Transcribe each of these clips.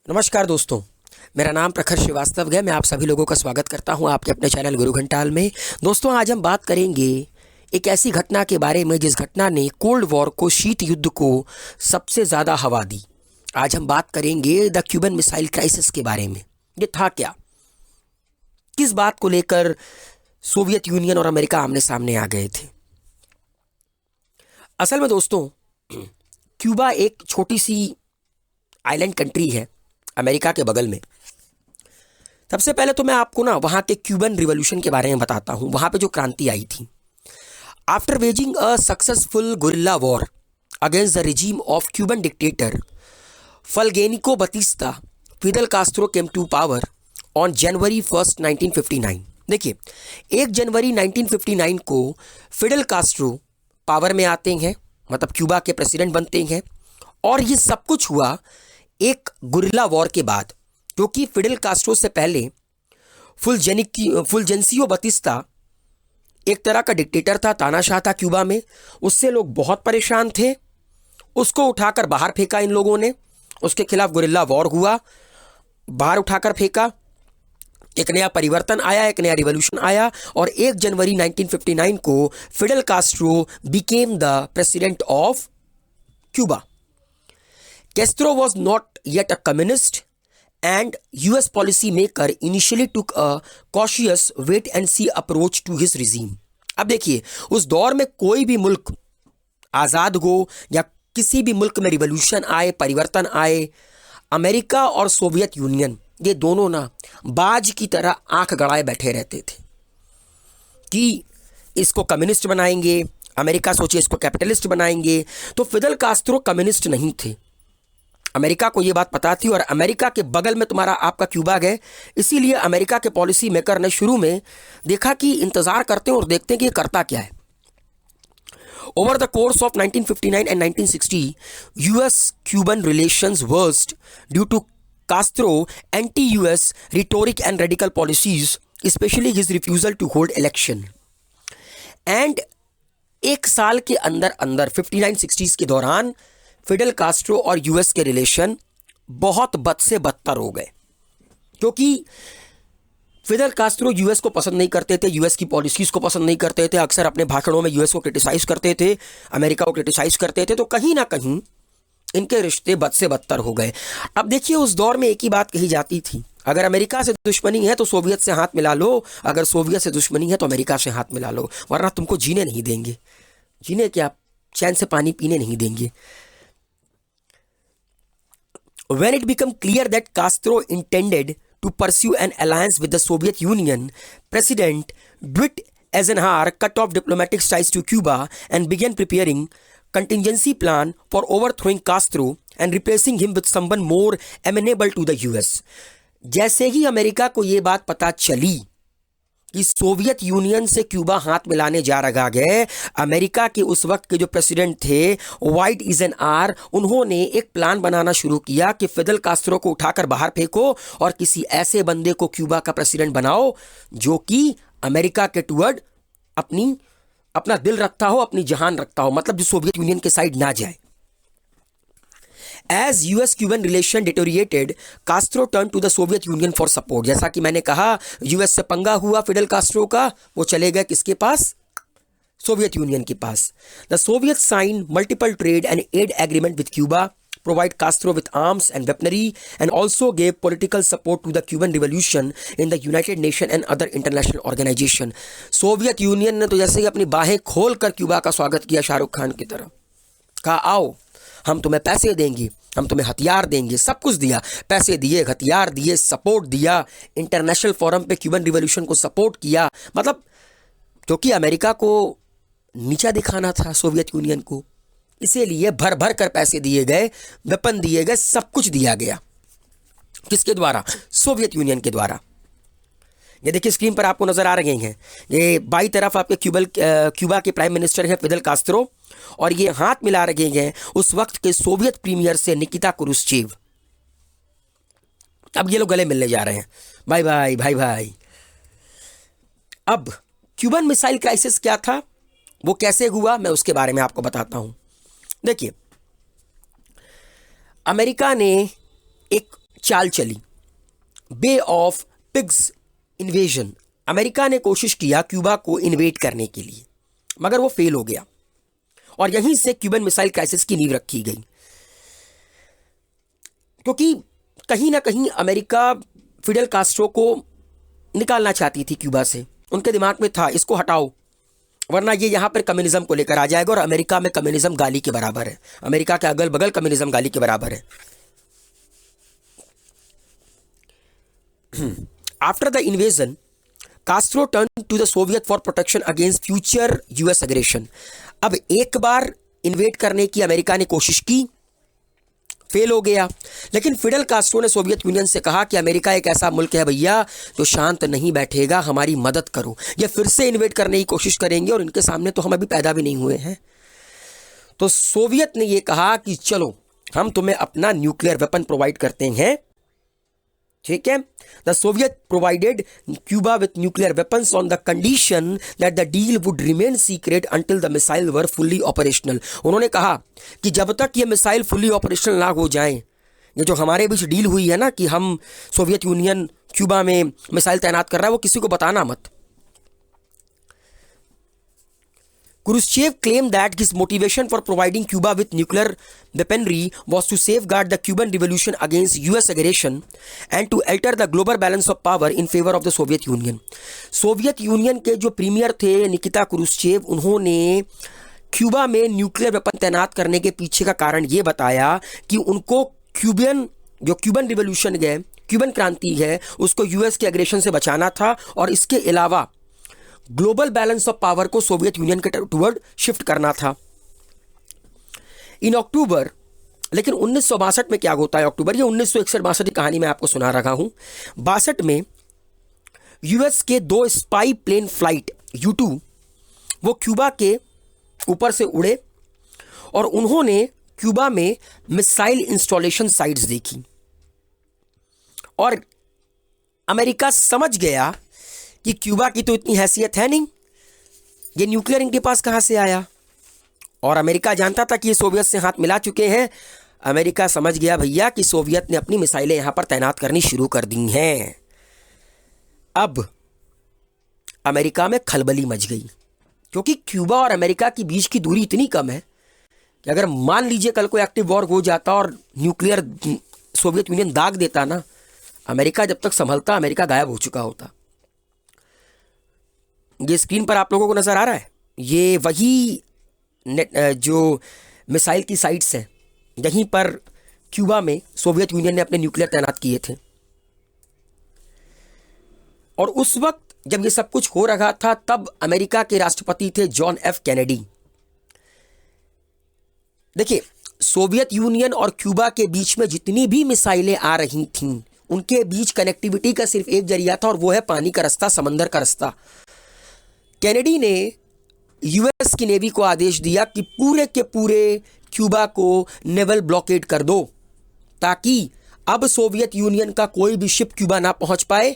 नमस्कार दोस्तों। मेरा नाम प्रखर श्रीवास्तव है। मैं आप सभी लोगों का स्वागत करता हूं आपके अपने चैनल गुरु घंटाल में। दोस्तों, आज हम बात करेंगे एक ऐसी घटना के बारे में जिस घटना ने कोल्ड वॉर को, शीत युद्ध को सबसे ज़्यादा हवा दी। आज हम बात करेंगे द क्यूबन मिसाइल क्राइसिस के बारे में। ये था क्या, किस बात को लेकर सोवियत यूनियन और अमेरिका आमने सामने आ गए थे। असल में दोस्तों, क्यूबा एक छोटी सी आइलैंड कंट्री है अमेरिका के बगल में। सबसे पहले तो मैं आपको वहाँ के क्यूबन रिवॉल्यूशन के बारे में बताता हूँ, वहाँ पे जो क्रांति आई थी। After waging a successful guerrilla war against the regime of Cuban dictator Fulgencio Batista, Fidel Castro came to power on January 1, 1959। देखिए, 1 जनवरी 1959 को फिडेल कास्ट्रो पावर में आते हैं, मतलब क्यूबा के प्रेसिडेंट बनते हैं। और ये सब कुछ हुआ एक गुरिल्ला वॉर के बाद, क्योंकि फिडेल कास्ट्रो से पहले फुलजेंसियो बतिस्ता एक तरह का डिक्टेटर था, तानाशाह था क्यूबा में। उससे लोग बहुत परेशान थे। उसको उठाकर बाहर फेंका इन लोगों ने। उसके खिलाफ गुरिल्ला वॉर हुआ, बाहर उठाकर फेंका। एक नया परिवर्तन आया, एक नया रिवॉल्यूशन आया, और 1 जनवरी 1959 को Fidel Castro became the president of Cuba. Castro was not yet a communist, and US policymaker initially took a cautious wait-and-see approach to his regime. अब देखिए, उस दौर में कोई भी मुल्क आज़ाद हो या किसी भी मुल्क में रिवॉल्यूशन आए, परिवर्तन आए, अमेरिका और सोवियत यूनियन ये दोनों बाज की तरह आंख गड़ाए बैठे रहते थे कि इसको कम्युनिस्ट बनाएंगे। अमेरिका सोचे इसको कैपिटलिस्ट बनाएंगे। तो फिदेल कास्ट्रो कम्युनिस्ट नहीं थे, अमेरिका को ये बात पता थी। और अमेरिका के बगल में तुम्हारा आपका क्यूबा है, इसीलिए अमेरिका के पॉलिसी मेकर ने शुरू में देखा कि इंतज़ार करते हैं और देखते हैं कि ये करता क्या है। Over the course of 1959 and 1960 US Cuban relations worst due to Castro anti US rhetoric and radical policies, specially his refusal to hold election. And एक साल के अंदर अंदर 59-60s के दौरान फिडेल कास्ट्रो और यूएस के रिलेशन बहुत बद से बदतर हो गए, क्योंकि फिडेल कास्ट्रो यूएस को पसंद नहीं करते थे, यूएस की पॉलिसीज़ को पसंद नहीं करते थे। अक्सर अपने भाषणों में यूएस को क्रिटिसाइज़ करते थे, अमेरिका को क्रिटिसाइज़ करते थे। तो कहीं ना कहीं इनके रिश्ते बद से बदतर हो गए। अब देखिए, उस दौर में एक ही बात कही जाती थी, अगर अमेरिका से दुश्मनी है तो सोवियत से हाथ मिला लो, अगर सोवियत से दुश्मनी है तो अमेरिका से हाथ मिला लो, वरना तुमको जीने नहीं देंगे। जीने क्या, चैन से पानी पीने नहीं देंगे। When it became clear that Castro intended to pursue an alliance with the Soviet Union, President Dwight Eisenhower cut off diplomatic ties to Cuba and began preparing contingency plan for overthrowing Castro and replacing him with someone more amenable to the US. जैसे ही America को ये बात पता चली कि Soviet union से Cuba हाथ मिलाने जा रहा है, अमेरिका के उस वक्त के जो प्रेसिडेंट थे वाइट ईजेनआर, उन्होंने एक प्लान बनाना शुरू किया कि फिदेल कास्ट्रो को उठाकर बाहर फेंको और किसी ऐसे बंदे को क्यूबा का प्रेसिडेंट बनाओ जो कि अमेरिका के टुवर्ड अपना दिल रखता हो, अपनी जहान रखता हो, मतलब जो सोवियत यूनियन के साइड ना जाए। As US-Cuban relation deteriorated, Castro turned to the Soviet Union for support. जैसा कि मैंने कहा, यूएस से पंगा हुआ फिडेल कास्ट्रो का, वो चले गए किसके पास? सोवियत यूनियन के पास। The Soviets signed multiple trade and aid agreement with Cuba, provide Castro with arms and weaponry, and also gave political support to the Cuban Revolution in the United Nations and other international organization. Soviet union ने तो जैसे ही अपनी बाहें खोल कर Cuba का स्वागत किया शाहरुख खान की तरह, कहा आओ हम तुम्हें पैसे देंगे, हम तुम्हें हथियार देंगे, सब कुछ दिया। पैसे दिए, हथियार दिए, सपोर्ट दिया, इंटरनेशनल फोरम पे क्यूबन रिवॉल्यूशन को सपोर्ट किया। मतलब क्योंकि अमेरिका को नीचा दिखाना था सोवियत यूनियन को, इसीलिए भर भर कर पैसे दिए गए, वेपन दिए गए, सब कुछ दिया गया। किसके द्वारा? सोवियत यूनियन के द्वारा। ये देखिए, स्क्रीन पर आपको नजर आ रहे हैं, ये बाई तरफ आपके क्यूबा के प्राइम मिनिस्टर हैं फिदेल कास्ट्रो, और ये हाथ मिला रहे हैं उस वक्त के सोवियत प्रीमियर से निकिता क्रुश्चेव। अब ये लोग गले मिलने जा रहे हैं, भाई भाई भाई भाई। अब क्यूबन मिसाइल क्राइसिस क्या था, वो कैसे हुआ, मैं उसके बारे में आपको बताता हूं। देखिए, अमेरिका ने एक चाल चली, बे ऑफ पिग्स इन्वेजन। अमेरिका ने कोशिश किया क्यूबा को इन्वेड करने के लिए, मगर वो फेल हो गया और यहीं से क्यूबन मिसाइल क्राइसिस की नींव रखी गई। क्योंकि कहीं ना कहीं अमेरिका फिडेल कास्ट्रो को निकालना चाहती थी क्यूबा से। उनके दिमाग में था इसको हटाओ, वरना ये यहाँ पर कम्युनिज्म को लेकर आ जाएगा, और अमेरिका में कम्युनिज्म गाली के बराबर है। अमेरिका के अगल बगल कम्युनिज्म गाली के बराबर है। After the invasion, Castro turn to the Soviet for protection against future US aggression. अब एक बार इन्वेड करने की अमेरिका ने कोशिश की, फेल हो गया, लेकिन फिडेल कास्ट्रो ने सोवियत यूनियन से कहा कि अमेरिका एक ऐसा मुल्क है भैया जो शांत नहीं बैठेगा, हमारी मदद करो। ये फिर से इन्वेड करने की कोशिश करेंगे और इनके सामने तो हम अभी पैदा भी नहीं हुए हैं। तो सोवियत ने ये कहा कि चलो हम तुम्हें अपना न्यूक्लियर वेपन प्रोवाइड करते हैं, ठीक है। The Soviet provided Cuba with nuclear weapons on the condition that the deal would remain secret until the missile were fully operational. उन्होंने कहा कि जब तक ये मिसाइल फुल्ली ऑपरेशनल ना हो जाएं, ये जो हमारे बीच डील हुई है ना कि हम सोवियत यूनियन क्यूबा में मिसाइल तैनात कर रहा है, वो किसी को बताना मत। Khrushchev claimed that his motivation for providing Cuba with nuclear weaponry was to safeguard the Cuban Revolution against US aggression and to alter the global balance of power in favor of the Soviet Union. Soviet union के जो premiere थे निकिता क्रूश्चेव, उन्होंने Cuba में nuclear weapon तैनात करने के पीछे का कारण ये बताया कि उनको क्यूबन रिवोल्यूशन है, क्यूबन क्रांति है, उसको यूएस के एग्रेशन से बचाना था, और इसके अलावा ग्लोबल बैलेंस ऑफ पावर को सोवियत यूनियन के टुवर्ड शिफ्ट करना था। इन अक्टूबर, लेकिन 1962 में क्या होता है अक्टूबर, ये 1961-62 की कहानी मैं आपको सुना रहा हूं। 62 में यूएस के 2 स्पाई प्लेन फ्लाइट U-2 वो क्यूबा के ऊपर से उड़े और उन्होंने क्यूबा में मिसाइल इंस्टॉलेशन साइट्स देखी, और अमेरिका समझ गया कि क्यूबा की तो इतनी हैसियत है नहीं, ये न्यूक्लियर इनके पास कहाँ से आया। और अमेरिका जानता था कि ये सोवियत से हाथ मिला चुके हैं। अमेरिका समझ गया भैया कि सोवियत ने अपनी मिसाइलें यहाँ पर तैनात करनी शुरू कर दी हैं। अब अमेरिका में खलबली मच गई, क्योंकि क्यूबा और अमेरिका की बीच की दूरी इतनी कम है कि अगर मान लीजिए कल को एक्टिव वॉर हो जाता और न्यूक्लियर सोवियत यूनियन दाग देता ना, अमेरिका जब तक संभलता अमेरिका गायब हो चुका होता। ये स्क्रीन पर आप लोगों को नजर आ रहा है, ये वही जो मिसाइल की साइट्स हैं, यहीं पर क्यूबा में सोवियत यूनियन ने अपने न्यूक्लियर तैनात किए थे। और उस वक्त जब ये सब कुछ हो रहा था, तब अमेरिका के राष्ट्रपति थे जॉन एफ कैनेडी। देखिए, सोवियत यूनियन और क्यूबा के बीच में जितनी भी मिसाइलें आ रही थीं, उनके बीच कनेक्टिविटी का सिर्फ एक जरिया था, और वो है पानी का रास्ता, समंदर का रास्ता। कैनेडी ने यूएस की नेवी को आदेश दिया कि पूरे के पूरे क्यूबा को नेवल ब्लॉकेड कर दो, ताकि अब सोवियत यूनियन का कोई भी शिप क्यूबा ना पहुंच पाए,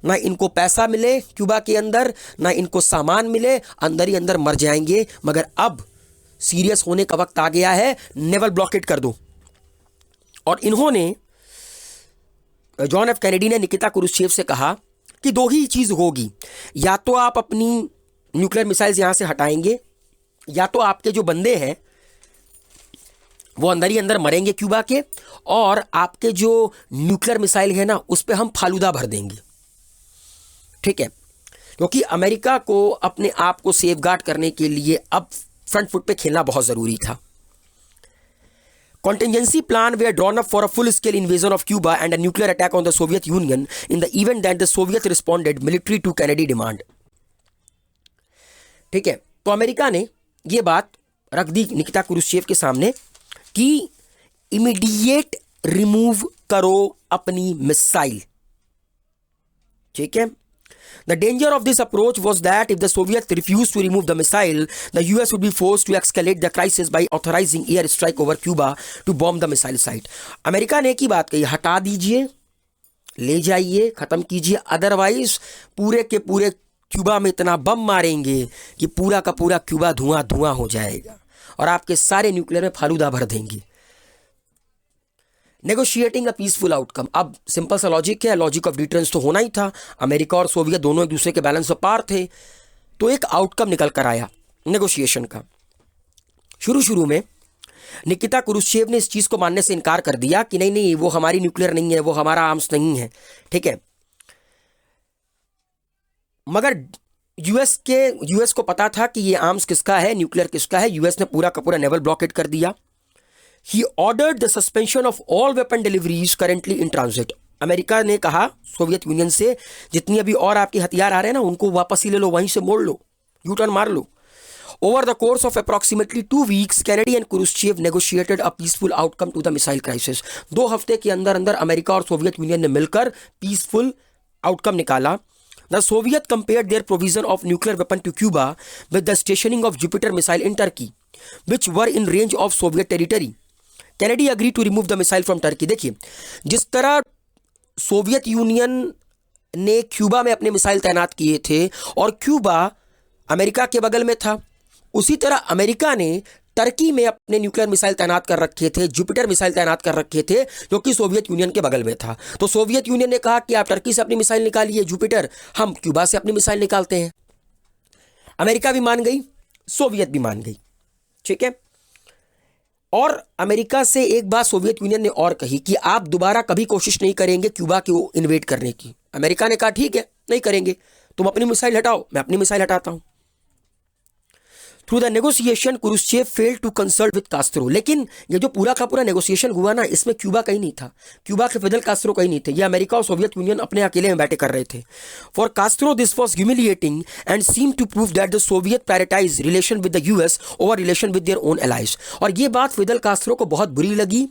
ना इनको पैसा मिले क्यूबा के अंदर, ना इनको सामान मिले, अंदर ही अंदर मर जाएंगे। मगर अब सीरियस होने का वक्त आ गया है, नेवल ब्लॉकेड कर दो। और इन्होंने, जॉन एफ कैनेडी ने निकिता क्रूश्चेव से कहा कि 2 ही चीज होगी, या तो आप अपनी न्यूक्लियर मिसाइल्स यहां से हटाएंगे, या तो आपके जो बंदे हैं वो अंदर ही अंदर मरेंगे क्यूबा के, और आपके जो न्यूक्लियर मिसाइल है ना, उस पर हम फालूदा भर देंगे। ठीक है, क्योंकि अमेरिका को अपने आप को सेफगार्ड करने के लिए अब फ्रंट फुट पे खेलना बहुत जरूरी था। Contingency plan were drawn up for a full-scale invasion of Cuba and a nuclear attack on the Soviet Union in the event that the Soviet responded military to Kennedy demand. ठीक है, तो America ने ये बात रख दी निकिता क्रूश्चेव के सामने कि इमीडिएट रिमूव करो अपनी मिसाइल। ठीक है, The danger of this approach was that if the Soviets refused to remove the missile, the US would be forced to escalate the crisis by authorizing air strike over Cuba to bomb the missile site. America ने एक ही बात कही, हटा दीजिए, ले जाइए, खत्म कीजिए, अदरवाइज पूरे के पूरे क्यूबा में इतना बम मारेंगे कि पूरा का पूरा क्यूबा धुआं धुआं हो जाएगा और आपके सारे न्यूक्लियर में फालूदा भर देंगे। Negotiating a peaceful outcome. अब सिंपल सा लॉजिक है, लॉजिक ऑफ डिटरेंस तो होना ही था। अमेरिका और सोवियत दोनों एक दूसरे के बैलेंस ऑफ पावर थे, तो एक आउटकम निकल कर आया नेगोशिएशन का। शुरू शुरू में निकिता क्रुश्चेव ने इस चीज़ को मानने से इनकार कर दिया कि नहीं नहीं, वो हमारी न्यूक्लियर नहीं है, वो हमारा आर्म्स नहीं है, ठीक है। मगर यूएस को पता था कि ये आर्म्स किसका है, न्यूक्लियर किसका है। यूएस ने पूरा का पूरा नेवल ब्लॉकेट कर दिया। He ordered the suspension of all weapon deliveries currently in transit. America ने कहा सोवियत यूनियन से, जितनी अभी और आपके हथियार आ रहे हैं ना, उनको वापस ही ले लो, वहीं से मोड़ लो, यू टर्न मार लो। Over the course of approximately 2 weeks, Kennedy and Khrushchev negotiated a peaceful outcome to the missile crisis. 2 हफ्ते के अंदर अंदर अमेरिका और सोवियत यूनियन ने मिलकर पीसफुल आउटकम निकाला। The Soviet compared their provision of nuclear weapon to Cuba with the stationing of Jupiter missile in Turkey, which were in range of Soviet territory. Kennedy agreed to remove the missile from Turkey. देखिए, जिस तरह Soviet union ने Cuba में अपने missile तैनात किए थे और क्यूबा अमेरिका के बगल में था, उसी तरह अमेरिका ने टर्की में अपने न्यूक्लियर मिसाइल तैनात कर रखे थे, जुपिटर मिसाइल तैनात कर रखे थे, जो कि सोवियत यूनियन के बगल में था। तो सोवियत यूनियन ने कहा कि आप टर्की से अपनी मिसाइल निकालिए जुपिटर, हम क्यूबा से अपनी मिसाइल निकालते हैं। अमेरिका भी मान गई, सोवियत भी मान गई, ठीक है। और अमेरिका से एक बात सोवियत यूनियन ने और कही कि आप दोबारा कभी कोशिश नहीं करेंगे क्यूबा को इन्वेड करने की। अमेरिका ने कहा ठीक है, नहीं करेंगे, तुम अपनी मिसाइल हटाओ, मैं अपनी मिसाइल हटाता हूं। Through the negotiation Khrushchev failed to consult with Castro. लेकिन ये जो पूरा का पूरा नेगोशिएशन हुआ ना, इसमें क्यूबा कहीं नहीं था, क्यूबा के फिदेल कास्त्रो कहीं नहीं थे, ये अमेरिका और सोवियत यूनियन अपने अकेले में बैठे कर रहे थे। For Castro this was humiliating and seem to prove that the Soviet prioritize relation with the US over relation with their own allies. और ये बात फिदेल कास्त्रो को बहुत बुरी लगी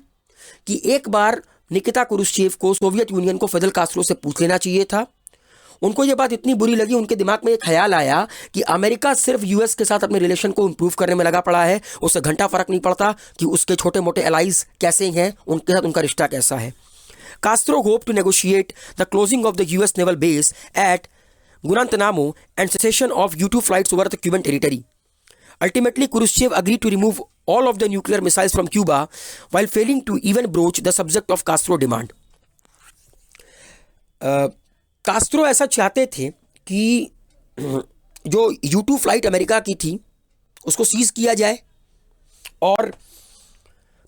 कि एक बार निकिता क्रुश्चेव को सोवियत यूनियन को फिदेल कास्त्रो से पूछ लेना चाहिए था। उनको ये बात इतनी बुरी लगी, उनके दिमाग में एक ख्याल आया कि अमेरिका सिर्फ यूएस के साथ अपने रिलेशन को इंप्रूव करने में लगा पड़ा है, उससे घंटा फर्क नहीं पड़ता कि उसके छोटे मोटे एलाइज कैसे हैं, उनके साथ उनका रिश्ता कैसा है। Castro hope to negotiate the closing of the US naval base at Guantanamo and cessation of U-2 flights over the Cuban territory. Ultimately, Khrushchev agreed to remove all of the nuclear missiles from Cuba while failing to even broach the subject of Castro demand. Castro ऐसा चाहते थे कि जो U-2 flight America की थी उसको seize किया जाए और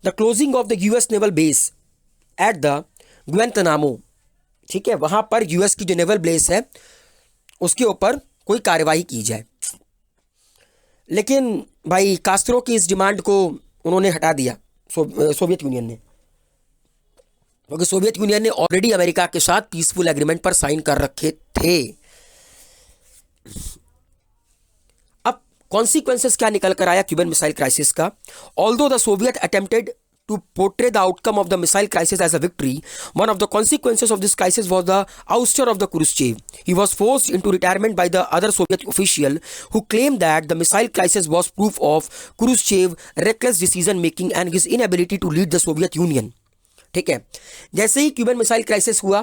the closing of the US naval base at the Guantanamo, ठीक है, वहां पर यूएस की जो नेवल बेस है उसके ऊपर कोई कार्यवाही की जाए। लेकिन भाई कास्त्रो की इस डिमांड को उन्होंने हटा दिया सोवियत यूनियन ने, क्योंकि सोवियत यूनियन ने ऑलरेडी अमेरिका के साथ पीसफुल एग्रीमेंट पर साइन कर रखे थे। अब कॉन्सिक्वेंसेस क्या निकल कर आया क्यूबन मिसाइल क्राइसिस का? Although the Soviet attempted to portray the outcome of the missile crisis as a victory, one of the consequences of this crisis was the ouster of the Khrushchev. He was forced into retirement by the other Soviet official who claimed that the missile crisis was proof of Khrushchev's reckless decision making and his inability to lead the Soviet Union. ठीक है, जैसे ही Cuban missile crisis हुआ,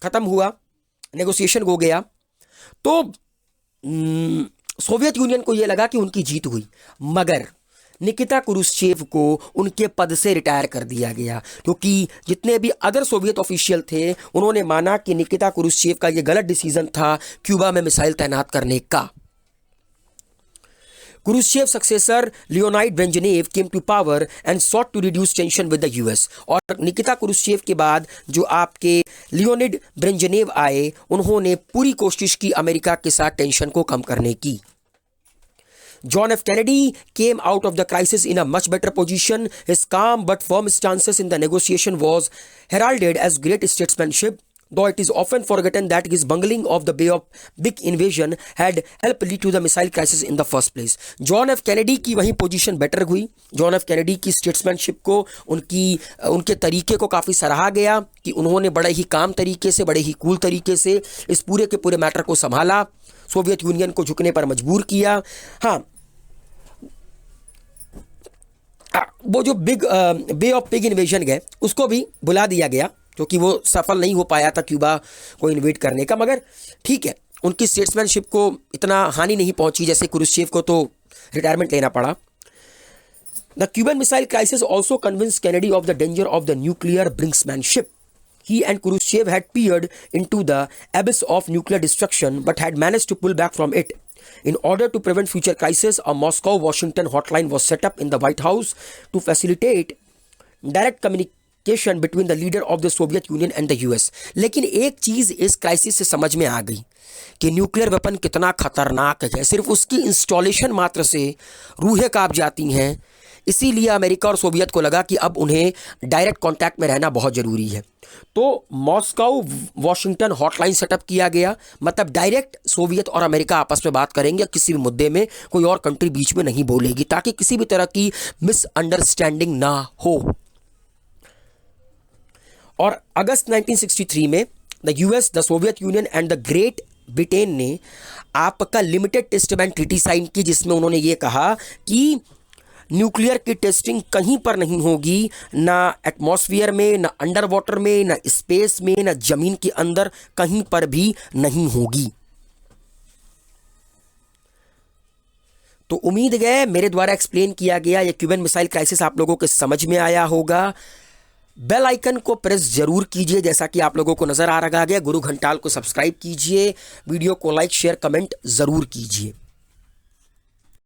खत्म हुआ, negotiation हो गया, तो Soviet union को यह लगा कि उनकी जीत हुई, मगर निकिता क्रुश्चेव को उनके पद से रिटायर कर दिया गया, क्योंकि जितने भी अदर सोवियत ऑफिशियल थे उन्होंने माना कि निकिता क्रुश्चेव का यह गलत डिसीजन था क्यूबा में मिसाइल तैनात करने का। Khrushchev successor Leonid Brezhnev came to power and sought to reduce tension with the US. और निकिता क्रुश्चेव के बाद जो आपके लियोनिड ब्रेंजनेव आए, उन्होंने पूरी कोशिश की अमेरिका के साथ टेंशन को कम करने की। John F. Kennedy came out of the crisis in a much better position. His calm but firm stances in the negotiation was heralded as great statesmanship, though it is often forgotten that his bungling of the Bay of Big Invasion had helped lead to the missile crisis in the first place. John F. Kennedy की वही position better हुई। John F. Kennedy की statesmanship को, उनके तरीके को काफ़ी सराहा गया कि उन्होंने बड़े ही काम तरीके से, बड़े ही कूल तरीके से इस पूरे के पूरे मैटर को संभाला, सोवियत यूनियन को झुकने पर मजबूर किया। हाँ, वो जो बे ऑफ बिग इन्वेजन गए उसको भी बुला दिया गया, क्योंकि वो सफल नहीं हो पाया था क्यूबा को इन्वेड करने का। मगर ठीक है, उनकी स्टेट्समैनशिप को इतना हानि नहीं पहुंची, जैसे क्रुश्चेव को तो रिटायरमेंट लेना पड़ा। The Cuban Missile Crisis also convinced Kennedy of the danger of the nuclear brinksmanship. He and Khrushchev had peered into the abyss of nuclear destruction but had managed to pull back from it. In order to prevent future crises, a Moscow-Washington hotline was set up in the White House to facilitate direct communication between the leader of the Soviet Union and the US. लेकिन एक चीज़ इस crisis से समझ में आ गई कि nuclear weapon कितना खतरनाक है। सिर्फ उसकी इंस्टॉलेशन मात्र से रूहें कांप जाती हैं। इसीलिए अमेरिका और सोवियत को लगा कि अब उन्हें डायरेक्ट कांटेक्ट में रहना बहुत ज़रूरी है। तो मॉस्को वॉशिंगटन हॉटलाइन सेटअप किया गया, मतलब डायरेक्ट सोवियत और अमेरिका आपस में बात करेंगे, किसी भी मुद्दे में कोई और कंट्री बीच में नहीं बोलेगी, ताकि किसी भी तरह की मिसअंडरस्टैंडिंग ना हो। और अगस्त 1963 में the US, the Soviet Union and the Great Britain ने आपका limited test ban treaty sign की, जिसमें उन्होंने ये कहा कि न्यूक्लियर की टेस्टिंग कहीं पर नहीं होगी, ना एटमॉस्फेयर में, ना अंडर वाटर में, ना स्पेस में, ना जमीन के अंदर, कहीं पर भी नहीं होगी। तो उम्मीद है मेरे द्वारा एक्सप्लेन किया गया ये क्यूबन मिसाइल क्राइसिस आप लोगों के समझ में आया होगा। बेल आइकन को प्रेस जरूर कीजिए, जैसा कि आप लोगों को नजर आ रहा है। गुरु घंटाल को सब्सक्राइब कीजिए, वीडियो को लाइक शेयर कमेंट जरूर कीजिए।